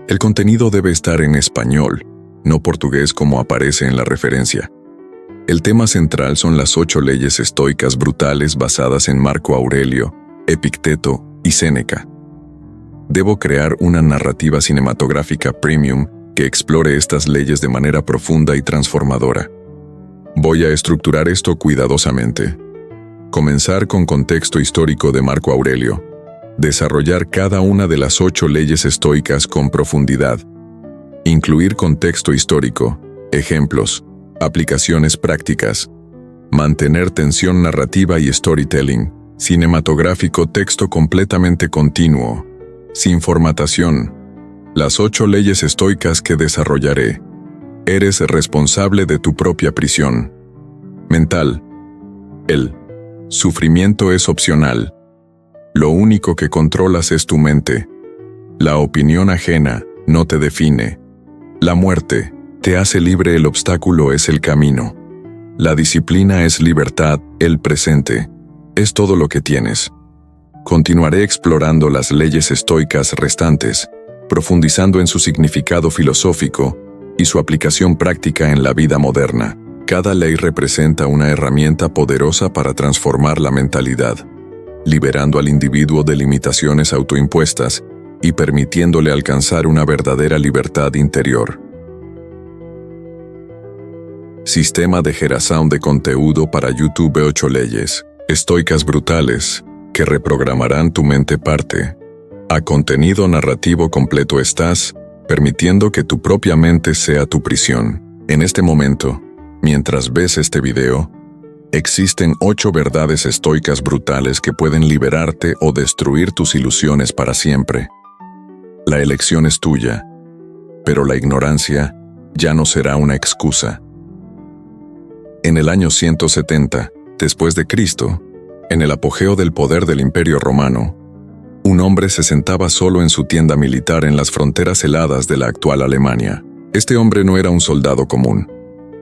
El contenido debe estar en español, no portugués como aparece en la referencia. El tema central son las 8 leyes estoicas brutales basadas en Marco Aurelio, Epicteto y Séneca. Debo crear una narrativa cinematográfica premium que explore estas leyes de manera profunda y transformadora. Voy a estructurar esto cuidadosamente. Comenzar con contexto histórico de Marco Aurelio. Desarrollar cada una de las 8 leyes estoicas con profundidad. Incluir contexto histórico, ejemplos, aplicaciones prácticas. Mantener tensión narrativa y storytelling. Cinematográfico, texto completamente continuo, sin formatación. Las 8 leyes estoicas que desarrollaré. Eres responsable de tu propia prisión. Mental. El sufrimiento es opcional. Lo único que controlas es tu mente. La opinión ajena no te define. La muerte te hace libre, el obstáculo es el camino. La disciplina es libertad, el presente es todo lo que tienes. Continuaré explorando las leyes estoicas restantes, profundizando en su significado filosófico y su aplicación práctica en la vida moderna. Cada ley representa una herramienta poderosa para transformar la mentalidad, liberando al individuo de limitaciones autoimpuestas y permitiéndole alcanzar una verdadera libertad interior. Sistema de generación de contenido para YouTube. 8 leyes estoicas brutales que reprogramarán tu mente. Parte A. Contenido narrativo completo. Estás permitiendo que tu propia mente sea tu prisión. En este momento, mientras ves este video, existen 8 verdades estoicas brutales que pueden liberarte o destruir tus ilusiones para siempre. La elección es tuya, pero la ignorancia ya no será una excusa. En el año 170, después de Cristo, en el apogeo del poder del Imperio Romano, un hombre se sentaba solo en su tienda militar en las fronteras heladas de la actual Alemania. Este hombre no era un soldado común.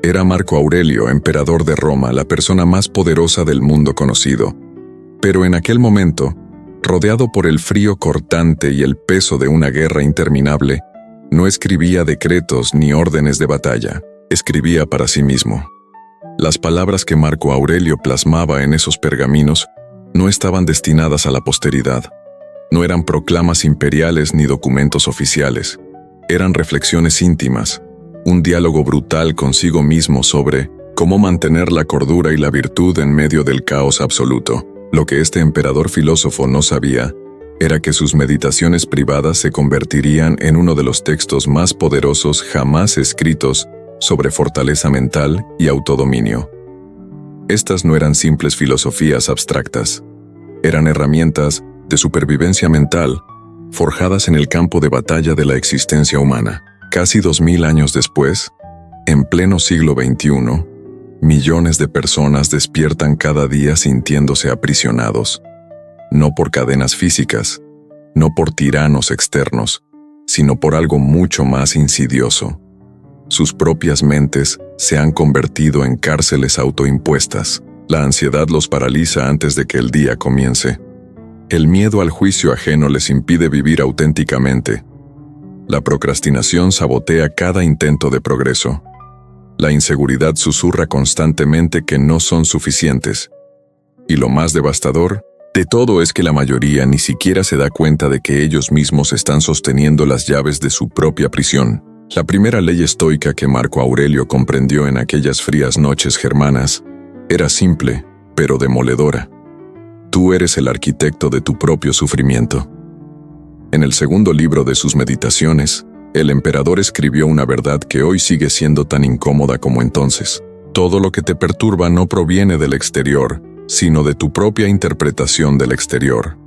Era Marco Aurelio, emperador de Roma, la persona más poderosa del mundo conocido. Pero en aquel momento, rodeado por el frío cortante y el peso de una guerra interminable, no escribía decretos ni órdenes de batalla. Escribía para sí mismo. Las palabras que Marco Aurelio plasmaba en esos pergaminos no estaban destinadas a la posteridad. No eran proclamas imperiales ni documentos oficiales. Eran reflexiones íntimas, un diálogo brutal consigo mismo sobre cómo mantener la cordura y la virtud en medio del caos absoluto. Lo que este emperador filósofo no sabía era que sus meditaciones privadas se convertirían en uno de los textos más poderosos jamás escritos sobre fortaleza mental y autodominio. Estas no eran simples filosofías abstractas. Eran herramientas de supervivencia mental, forjadas en el campo de batalla de la existencia humana. Casi 2000 años después, en pleno siglo XXI, millones de personas despiertan cada día sintiéndose aprisionados, no por cadenas físicas, no por tiranos externos, sino por algo mucho más insidioso. Sus propias mentes se han convertido en cárceles autoimpuestas. La ansiedad los paraliza antes de que el día comience. El miedo al juicio ajeno les impide vivir auténticamente. La procrastinación sabotea cada intento de progreso. La inseguridad susurra constantemente que no son suficientes. Y lo más devastador de todo es que la mayoría ni siquiera se da cuenta de que ellos mismos están sosteniendo las llaves de su propia prisión. La primera ley estoica que Marco Aurelio comprendió en aquellas frías noches germanas era simple, pero demoledora. Tú eres el arquitecto de tu propio sufrimiento. En el segundo libro de sus meditaciones, el emperador escribió una verdad que hoy sigue siendo tan incómoda como entonces. Todo lo que te perturba no proviene del exterior, sino de tu propia interpretación del exterior.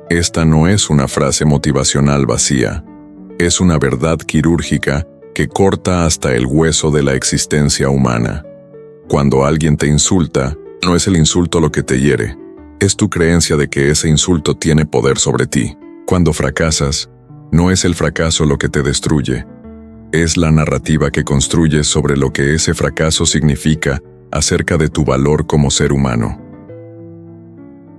Esta no es una frase motivacional vacía. Es una verdad quirúrgica que corta hasta el hueso de la existencia humana. Cuando alguien te insulta, no es el insulto lo que te hiere. Es tu creencia de que ese insulto tiene poder sobre ti. Cuando fracasas, no es el fracaso lo que te destruye. Es la narrativa que construyes sobre lo que ese fracaso significa acerca de tu valor como ser humano.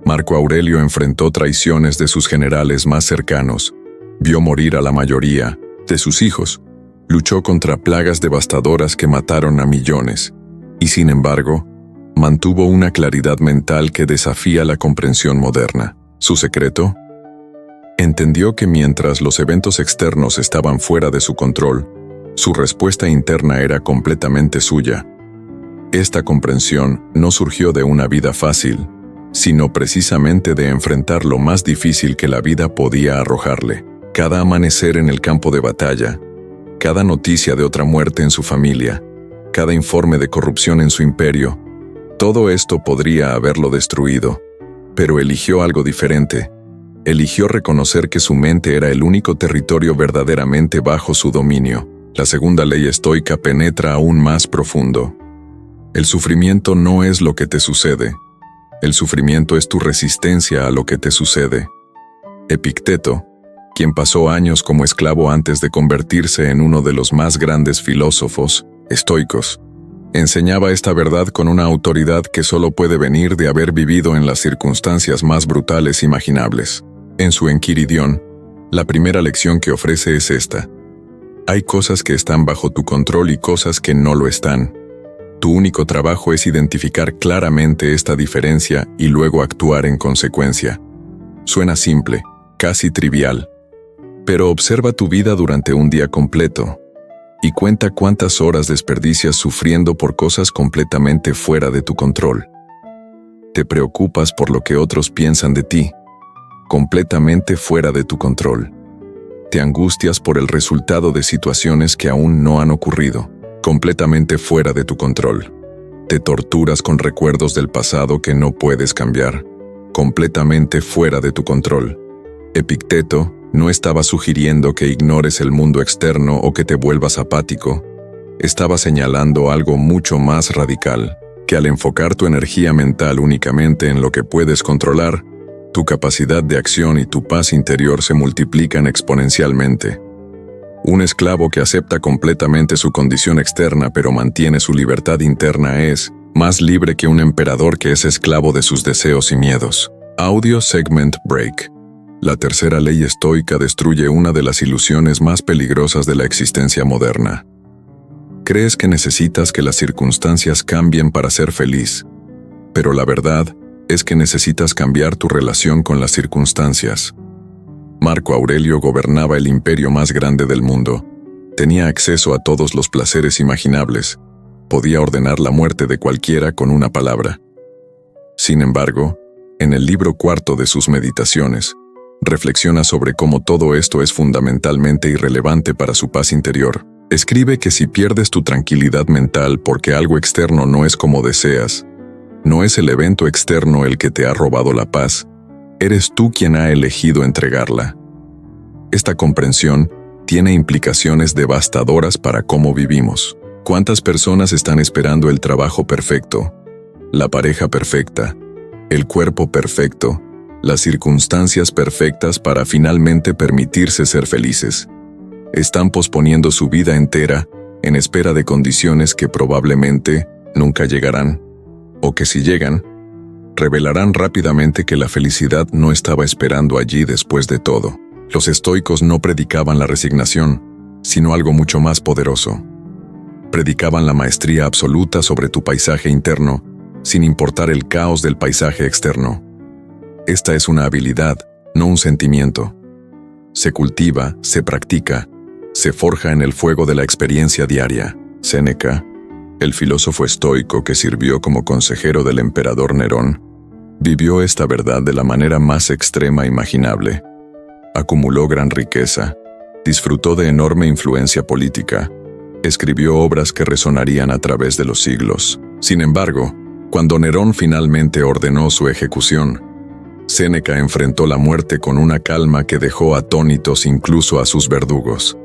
Marco Aurelio enfrentó traiciones de sus generales más cercanos, vio morir a la mayoría, de sus hijos, luchó contra plagas devastadoras que mataron a millones, y sin embargo, mantuvo una claridad mental que desafía la comprensión moderna. ¿Su secreto? Entendió que mientras los eventos externos estaban fuera de su control, su respuesta interna era completamente suya. Esta comprensión no surgió de una vida fácil, sino precisamente de enfrentar lo más difícil que la vida podía arrojarle. Cada amanecer en el campo de batalla, cada noticia de otra muerte en su familia, cada informe de corrupción en su imperio, todo esto podría haberlo destruido, pero eligió algo diferente. Eligió reconocer que su mente era el único territorio verdaderamente bajo su dominio. La segunda ley estoica penetra aún más profundo. El sufrimiento no es lo que te sucede. El sufrimiento es tu resistencia a lo que te sucede. Epicteto, quien pasó años como esclavo antes de convertirse en uno de los más grandes filósofos estoicos, enseñaba esta verdad con una autoridad que solo puede venir de haber vivido en las circunstancias más brutales imaginables. En su Enquiridión, la primera lección que ofrece es esta: hay cosas que están bajo tu control y cosas que no lo están. Tu único trabajo es identificar claramente esta diferencia y luego actuar en consecuencia. Suena simple, casi trivial, pero observa tu vida durante un día completo y cuenta cuántas horas desperdicias sufriendo por cosas completamente fuera de tu control. Te preocupas por lo que otros piensan de ti, completamente fuera de tu control. Te angustias por el resultado de situaciones que aún no han ocurrido, completamente fuera de tu control. Te torturas con recuerdos del pasado que no puedes cambiar, completamente fuera de tu control. Epicteto no estaba sugiriendo que ignores el mundo externo o que te vuelvas apático. Estaba señalando algo mucho más radical, que al enfocar tu energía mental únicamente en lo que puedes controlar, tu capacidad de acción y tu paz interior se multiplican exponencialmente. Un esclavo que acepta completamente su condición externa pero mantiene su libertad interna es más libre que un emperador que es esclavo de sus deseos y miedos. Audio Segment Break. La tercera ley estoica destruye una de las ilusiones más peligrosas de la existencia moderna. Crees que necesitas que las circunstancias cambien para ser feliz, pero la verdad es que necesitas cambiar tu relación con las circunstancias. Marco Aurelio gobernaba el imperio más grande del mundo. Tenía acceso a todos los placeres imaginables. Podía ordenar la muerte de cualquiera con una palabra. Sin embargo, en el libro cuarto de sus Meditaciones, reflexiona sobre cómo todo esto es fundamentalmente irrelevante para su paz interior. Escribe que si pierdes tu tranquilidad mental porque algo externo no es como deseas, no es el evento externo el que te ha robado la paz, eres tú quien ha elegido entregarla. Esta comprensión tiene implicaciones devastadoras para cómo vivimos. ¿Cuántas personas están esperando el trabajo perfecto, la pareja perfecta, el cuerpo perfecto, las circunstancias perfectas para finalmente permitirse ser felices? Están posponiendo su vida entera en espera de condiciones que probablemente nunca llegarán, o que si llegan, revelarán rápidamente que la felicidad no estaba esperando allí después de todo. Los estoicos no predicaban la resignación, sino algo mucho más poderoso. Predicaban la maestría absoluta sobre tu paisaje interno, sin importar el caos del paisaje externo. Esta es una habilidad, no un sentimiento. Se cultiva, se practica, se forja en el fuego de la experiencia diaria. Séneca, el filósofo estoico que sirvió como consejero del emperador Nerón, vivió esta verdad de la manera más extrema imaginable. Acumuló gran riqueza, disfrutó de enorme influencia política, escribió obras que resonarían a través de los siglos. Sin embargo, cuando Nerón finalmente ordenó su ejecución, Séneca enfrentó la muerte con una calma que dejó atónitos incluso a sus verdugos.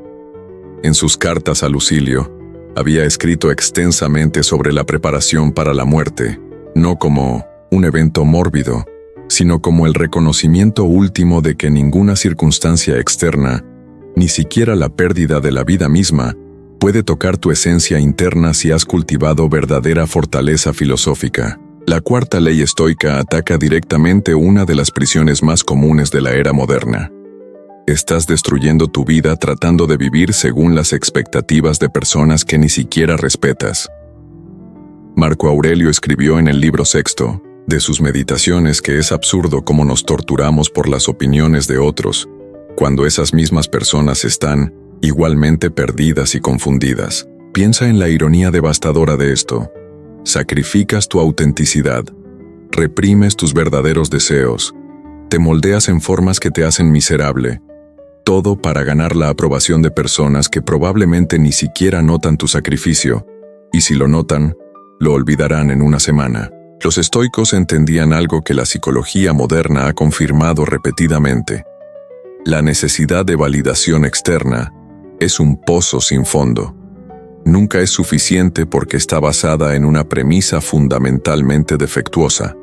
En sus cartas a Lucilio, había escrito extensamente sobre la preparación para la muerte, no como un evento mórbido, sino como el reconocimiento último de que ninguna circunstancia externa, ni siquiera la pérdida de la vida misma, puede tocar tu esencia interna si has cultivado verdadera fortaleza filosófica. La cuarta ley estoica ataca directamente una de las prisiones más comunes de la era moderna: Estás destruyendo tu vida tratando de vivir según las expectativas de personas que ni siquiera respetas. Marco Aurelio escribió en el libro sexto de sus meditaciones que es absurdo cómo nos torturamos por las opiniones de otros, cuando esas mismas personas están igualmente perdidas y confundidas. Piensa en la ironía devastadora de esto. Sacrificas tu autenticidad, reprimes tus verdaderos deseos, te moldeas en formas que te hacen miserable, todo para ganar la aprobación de personas que probablemente ni siquiera notan tu sacrificio, y si lo notan, lo olvidarán en una semana. Los estoicos entendían algo que la psicología moderna ha confirmado repetidamente. La necesidad de validación externa es un pozo sin fondo. Nunca es suficiente porque está basada en una premisa fundamentalmente defectuosa,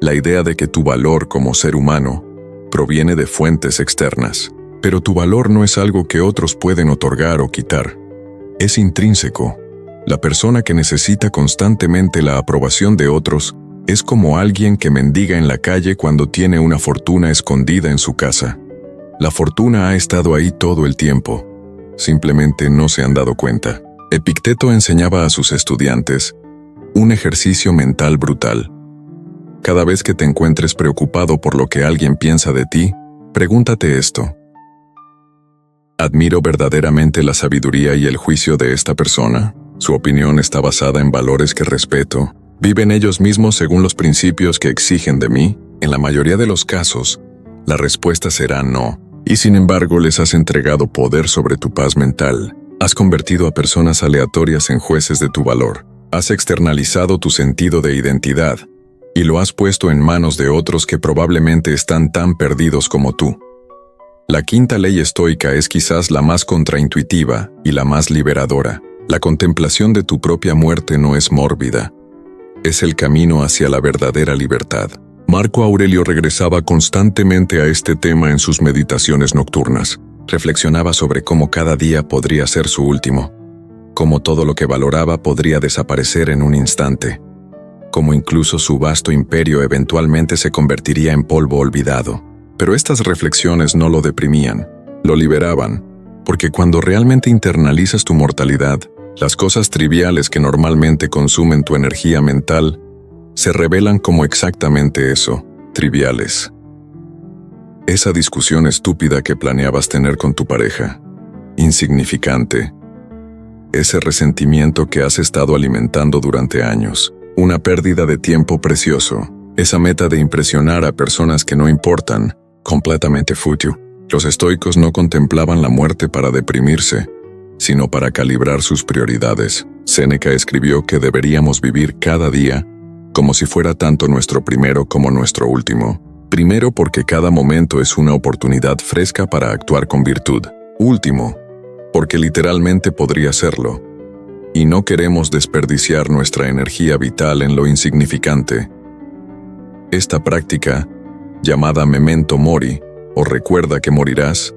la idea de que tu valor como ser humano proviene de fuentes externas. Pero tu valor no es algo que otros pueden otorgar o quitar. Es intrínseco. La persona que necesita constantemente la aprobación de otros es como alguien que mendiga en la calle cuando tiene una fortuna escondida en su casa. La fortuna ha estado ahí todo el tiempo. Simplemente no se han dado cuenta. Epicteto enseñaba a sus estudiantes un ejercicio mental brutal. Cada vez que te encuentres preocupado por lo que alguien piensa de ti, pregúntate esto. ¿Admiro verdaderamente la sabiduría y el juicio de esta persona? ¿Su opinión está basada en valores que respeto? ¿Viven ellos mismos según los principios que exigen de mí? En la mayoría de los casos, la respuesta será no. Y sin embargo, les has entregado poder sobre tu paz mental. Has convertido a personas aleatorias en jueces de tu valor. Has externalizado tu sentido de identidad y lo has puesto en manos de otros que probablemente están tan perdidos como tú. La quinta ley estoica es quizás la más contraintuitiva y la más liberadora. La contemplación de tu propia muerte no es mórbida. Es el camino hacia la verdadera libertad. Marco Aurelio regresaba constantemente a este tema en sus meditaciones nocturnas. Reflexionaba sobre cómo cada día podría ser su último, cómo todo lo que valoraba podría desaparecer en un instante, cómo incluso su vasto imperio eventualmente se convertiría en polvo olvidado. Pero estas reflexiones no lo deprimían, lo liberaban, porque cuando realmente internalizas tu mortalidad, las cosas triviales que normalmente consumen tu energía mental se revelan como exactamente eso, triviales. Esa discusión estúpida que planeabas tener con tu pareja, insignificante. Ese resentimiento que has estado alimentando durante años, una pérdida de tiempo precioso, esa meta de impresionar a personas que no importan, completamente fútil. Los estoicos no contemplaban la muerte para deprimirse, sino para calibrar sus prioridades. Séneca escribió que deberíamos vivir cada día como si fuera tanto nuestro primero como nuestro último. Primero porque cada momento es una oportunidad fresca para actuar con virtud. Último, porque literalmente podría serlo. Y no queremos desperdiciar nuestra energía vital en lo insignificante. Esta práctica, llamada memento mori, o recuerda que morirás,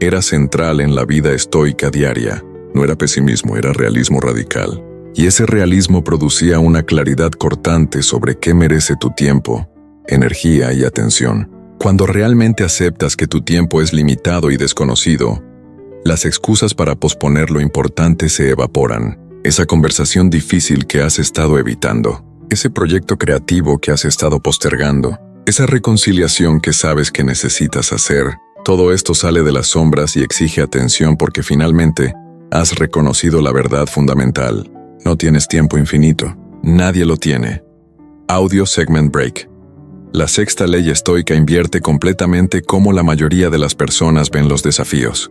era central en la vida estoica diaria. No era pesimismo, era realismo radical. Y ese realismo producía una claridad cortante sobre qué merece tu tiempo, energía y atención. Cuando realmente aceptas que tu tiempo es limitado y desconocido, las excusas para posponer lo importante se evaporan. Esa conversación difícil que has estado evitando, ese proyecto creativo que has estado postergando, esa reconciliación que sabes que necesitas hacer, todo esto sale de las sombras y exige atención porque finalmente has reconocido la verdad fundamental. No tienes tiempo infinito. Nadie lo tiene. Audio segment break. La sexta ley estoica invierte completamente cómo la mayoría de las personas ven los desafíos.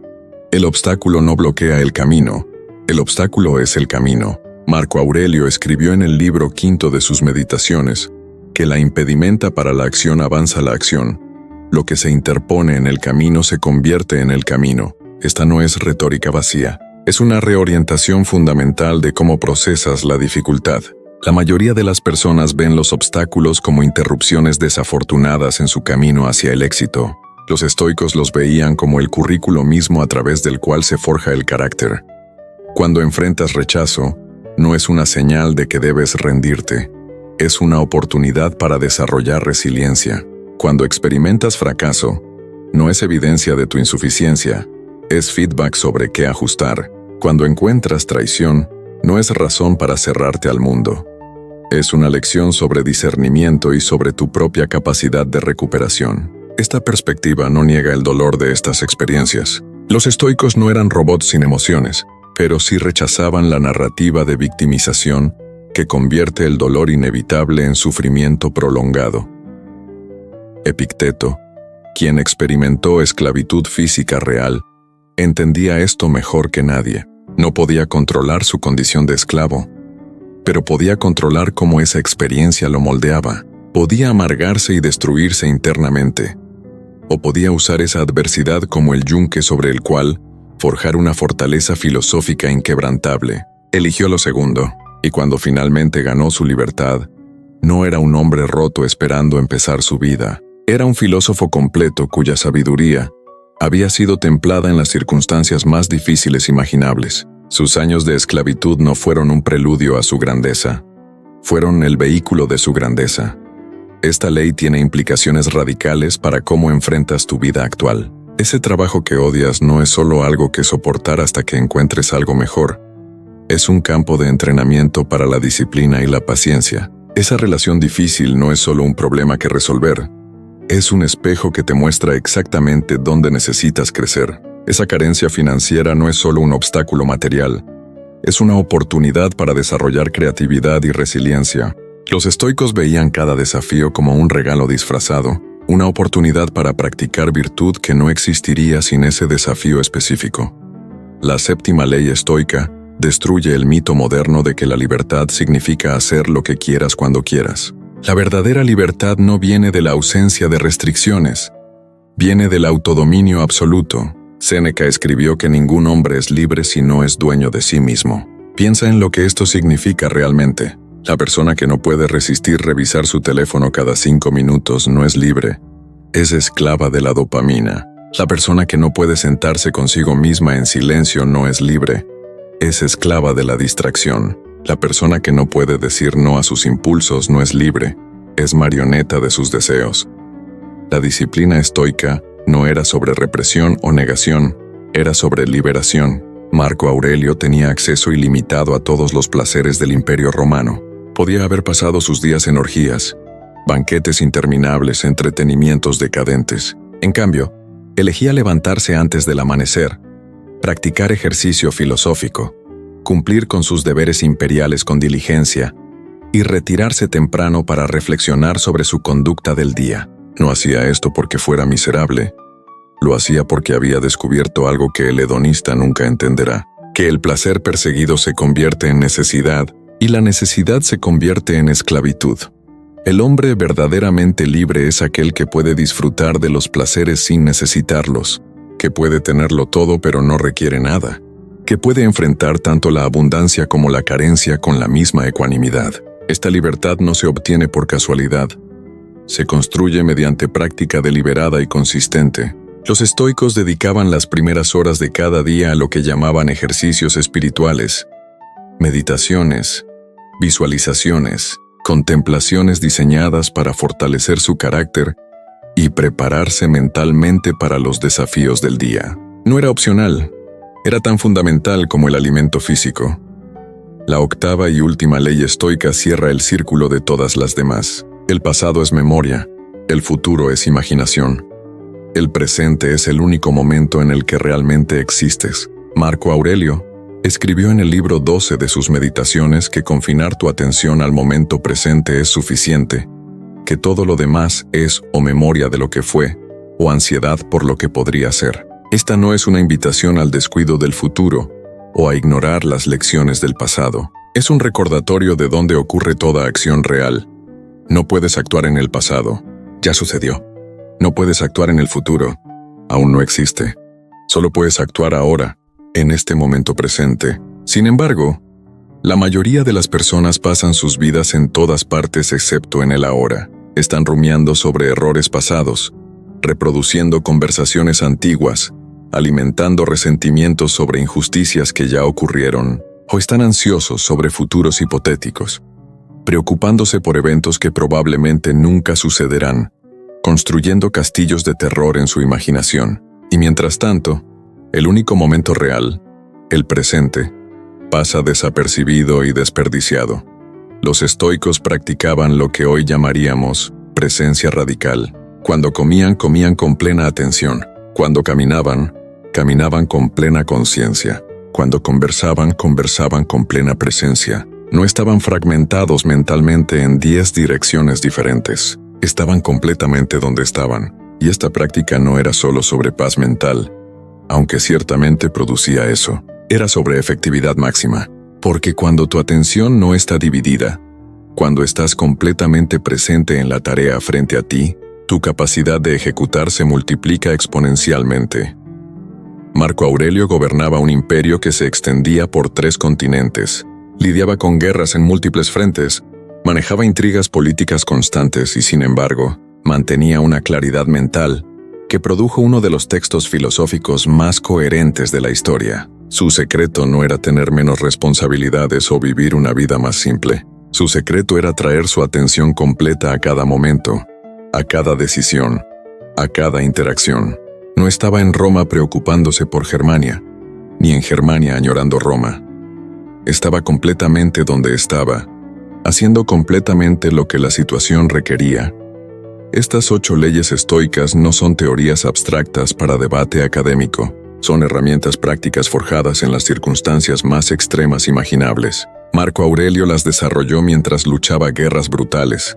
El obstáculo no bloquea el camino. El obstáculo es el camino. Marco Aurelio escribió en el libro quinto de sus meditaciones que la impedimenta para la acción avanza la acción. Lo que se interpone en el camino se convierte en el camino. Esta no es retórica vacía. Es una reorientación fundamental de cómo procesas la dificultad. La mayoría de las personas ven los obstáculos como interrupciones desafortunadas en su camino hacia el éxito. Los estoicos los veían como el currículo mismo a través del cual se forja el carácter. Cuando enfrentas rechazo, no es una señal de que debes rendirte. Es una oportunidad para desarrollar resiliencia. Cuando experimentas fracaso, No es evidencia de tu insuficiencia, es feedback sobre qué ajustar. Cuando encuentras traición, no es razón para cerrarte al mundo. Es una lección sobre discernimiento y sobre tu propia capacidad de recuperación. Esta perspectiva no niega el dolor de estas experiencias. Los estoicos no eran robots sin emociones, pero sí rechazaban la narrativa de victimización que convierte el dolor inevitable en sufrimiento prolongado. Epicteto, quien experimentó esclavitud física real, entendía esto mejor que nadie. No podía controlar su condición de esclavo, pero podía controlar cómo esa experiencia lo moldeaba. Podía amargarse y destruirse internamente, o podía usar esa adversidad como el yunque sobre el cual forjar una fortaleza filosófica inquebrantable. Eligió lo segundo, y cuando finalmente ganó su libertad, no era un hombre roto esperando empezar su vida. Era un filósofo completo cuya sabiduría había sido templada en las circunstancias más difíciles imaginables. Sus años de esclavitud no fueron un preludio a su grandeza, fueron el vehículo de su grandeza. Esta ley tiene implicaciones radicales para cómo enfrentas tu vida actual. Ese trabajo que odias no es solo algo que soportar hasta que encuentres algo mejor. Es un campo de entrenamiento para la disciplina y la paciencia. Esa relación difícil no es solo un problema que resolver. Es un espejo que te muestra exactamente dónde necesitas crecer. Esa carencia financiera no es solo un obstáculo material. Es una oportunidad para desarrollar creatividad y resiliencia. Los estoicos veían cada desafío como un regalo disfrazado, una oportunidad para practicar virtud que no existiría sin ese desafío específico. La séptima ley estoica destruye el mito moderno de que la libertad significa hacer lo que quieras cuando quieras. La verdadera libertad no viene de la ausencia de restricciones, viene del autodominio absoluto. Séneca escribió que ningún hombre es libre si no es dueño de sí mismo. Piensa en lo que esto significa realmente. La persona que no puede resistir revisar su teléfono cada 5 minutos no es libre. Es esclava de la dopamina. La persona que no puede sentarse consigo misma en silencio no es libre. Es esclava de la distracción. La persona que no puede decir no a sus impulsos no es libre. Es marioneta de sus deseos. La disciplina estoica no era sobre represión o negación, era sobre liberación. Marco Aurelio tenía acceso ilimitado a todos los placeres del Imperio Romano. Podía haber pasado sus días en orgías, banquetes interminables, entretenimientos decadentes. En cambio, elegía levantarse antes del amanecer, practicar ejercicio filosófico, cumplir con sus deberes imperiales con diligencia y retirarse temprano para reflexionar sobre su conducta del día. No hacía esto porque fuera miserable, lo hacía porque había descubierto algo que el hedonista nunca entenderá, que el placer perseguido se convierte en necesidad y la necesidad se convierte en esclavitud. El hombre verdaderamente libre es aquel que puede disfrutar de los placeres sin necesitarlos, que puede tenerlo todo pero no requiere nada, que puede enfrentar tanto la abundancia como la carencia con la misma ecuanimidad. Esta libertad no se obtiene por casualidad, se construye mediante práctica deliberada y consistente. Los estoicos dedicaban las primeras horas de cada día a lo que llamaban ejercicios espirituales, meditaciones, visualizaciones, contemplaciones diseñadas para fortalecer su carácter y prepararse mentalmente para los desafíos del día. No era opcional, era tan fundamental como el alimento físico. La octava y última ley estoica cierra el círculo de todas las demás. El pasado es memoria, el futuro es imaginación. El presente es el único momento en el que realmente existes. Marco Aurelio escribió en el libro 12 de sus meditaciones que confinar tu atención al momento presente es suficiente, que todo lo demás es o memoria de lo que fue, o ansiedad por lo que podría ser. Esta no es una invitación al descuido del futuro, o a ignorar las lecciones del pasado. Es un recordatorio de dónde ocurre toda acción real. No puedes actuar en el pasado, ya sucedió. No puedes actuar en el futuro, aún no existe. Solo puedes actuar ahora, en este momento presente. Sin embargo, la mayoría de las personas pasan sus vidas en todas partes excepto en el ahora. Están rumiando sobre errores pasados, reproduciendo conversaciones antiguas, alimentando resentimientos sobre injusticias que ya ocurrieron, o están ansiosos sobre futuros hipotéticos, preocupándose por eventos que probablemente nunca sucederán. construyendo castillos de terror en su imaginación. Y mientras tanto, el único momento real, el presente, pasa desapercibido y desperdiciado. Los estoicos practicaban lo que hoy llamaríamos presencia radical. Cuando comían, comían con plena atención. Cuando caminaban, caminaban con plena conciencia. Cuando conversaban, conversaban con plena presencia. No estaban fragmentados mentalmente en 10 direcciones diferentes. Estaban completamente donde estaban. Y esta práctica no era solo sobre paz mental, aunque ciertamente producía eso. Era sobre efectividad máxima. Porque cuando tu atención no está dividida, cuando estás completamente presente en la tarea frente a ti, tu capacidad de ejecutar se multiplica exponencialmente. Marco Aurelio gobernaba un imperio que se extendía por 3 continentes, lidiaba con guerras en múltiples frentes, manejaba intrigas políticas constantes y, sin embargo, mantenía una claridad mental que produjo uno de los textos filosóficos más coherentes de la historia. Su secreto no era tener menos responsabilidades o vivir una vida más simple. Su secreto era traer su atención completa a cada momento, a cada decisión, a cada interacción. No estaba en Roma preocupándose por Germania, ni en Germania añorando Roma. Estaba completamente donde estaba, haciendo completamente lo que la situación requería. Estas 8 leyes estoicas no son teorías abstractas para debate académico, son herramientas prácticas forjadas en las circunstancias más extremas imaginables. Marco Aurelio las desarrolló mientras luchaba guerras brutales,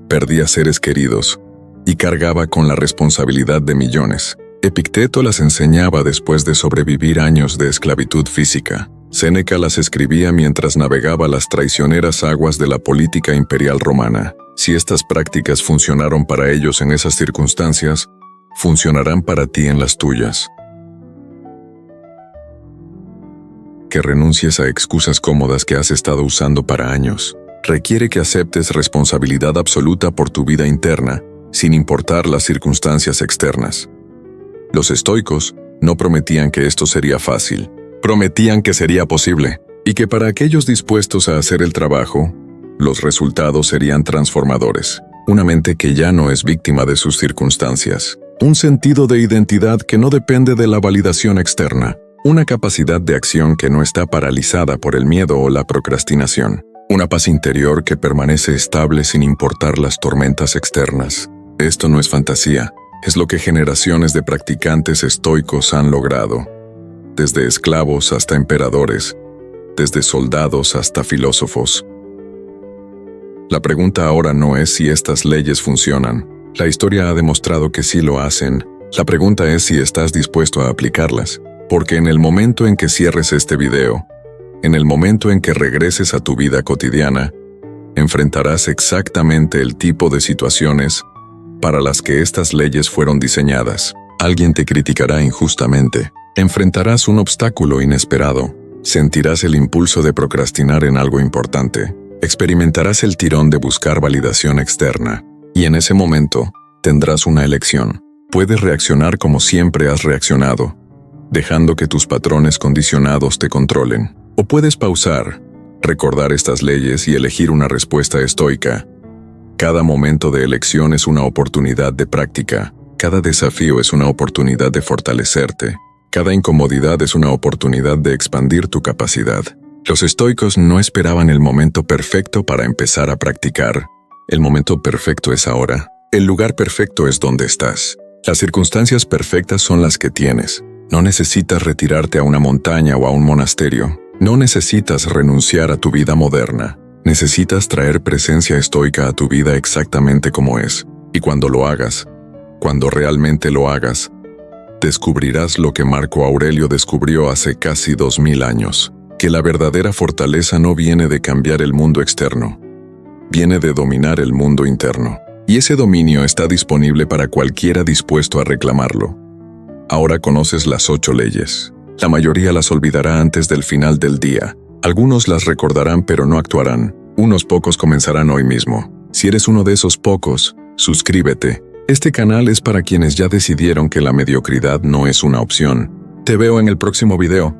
perdía seres queridos y cargaba con la responsabilidad de millones. Epicteto las enseñaba después de sobrevivir años de esclavitud física. Séneca las escribía mientras navegaba las traicioneras aguas de la política imperial romana. Si estas prácticas funcionaron para ellos en esas circunstancias, funcionarán para ti en las tuyas. Que renuncies a excusas cómodas que has estado usando para años. Requiere que aceptes responsabilidad absoluta por tu vida interna, sin importar las circunstancias externas. Los estoicos no prometían que esto sería fácil, prometían que sería posible, y que para aquellos dispuestos a hacer el trabajo, los resultados serían transformadores. Una mente que ya no es víctima de sus circunstancias. Un sentido de identidad que no depende de la validación externa. Una capacidad de acción que no está paralizada por el miedo o la procrastinación. Una paz interior que permanece estable sin importar las tormentas externas. Esto no es fantasía, es lo que generaciones de practicantes estoicos han logrado. Desde esclavos hasta emperadores, desde soldados hasta filósofos. La pregunta ahora no es si estas leyes funcionan. La historia ha demostrado que sí lo hacen. La pregunta es si estás dispuesto a aplicarlas. Porque en el momento en que cierres este video, en el momento en que regreses a tu vida cotidiana, enfrentarás exactamente el tipo de situaciones para las que estas leyes fueron diseñadas. Alguien te criticará injustamente. Enfrentarás un obstáculo inesperado. Sentirás el impulso de procrastinar en algo importante. Experimentarás el tirón de buscar validación externa. Y en ese momento, tendrás una elección. Puedes reaccionar como siempre has reaccionado, dejando que tus patrones condicionados te controlen. O puedes pausar, recordar estas leyes y elegir una respuesta estoica. Cada momento de elección es una oportunidad de práctica. Cada desafío es una oportunidad de fortalecerte. Cada incomodidad es una oportunidad de expandir tu capacidad. Los estoicos no esperaban el momento perfecto para empezar a practicar. El momento perfecto es ahora. El lugar perfecto es donde estás. Las circunstancias perfectas son las que tienes. No necesitas retirarte a una montaña o a un monasterio. No necesitas renunciar a tu vida moderna. Necesitas traer presencia estoica a tu vida exactamente como es. Y cuando lo hagas, cuando realmente lo hagas, descubrirás lo que Marco Aurelio descubrió hace casi 2000 años. Que la verdadera fortaleza no viene de cambiar el mundo externo. Viene de dominar el mundo interno. Y ese dominio está disponible para cualquiera dispuesto a reclamarlo. Ahora conoces las 8 leyes. La mayoría las olvidará antes del final del día. Algunos las recordarán pero no actuarán. Unos pocos comenzarán hoy mismo. Si eres uno de esos pocos, suscríbete. Este canal es para quienes ya decidieron que la mediocridad no es una opción. Te veo en el próximo video.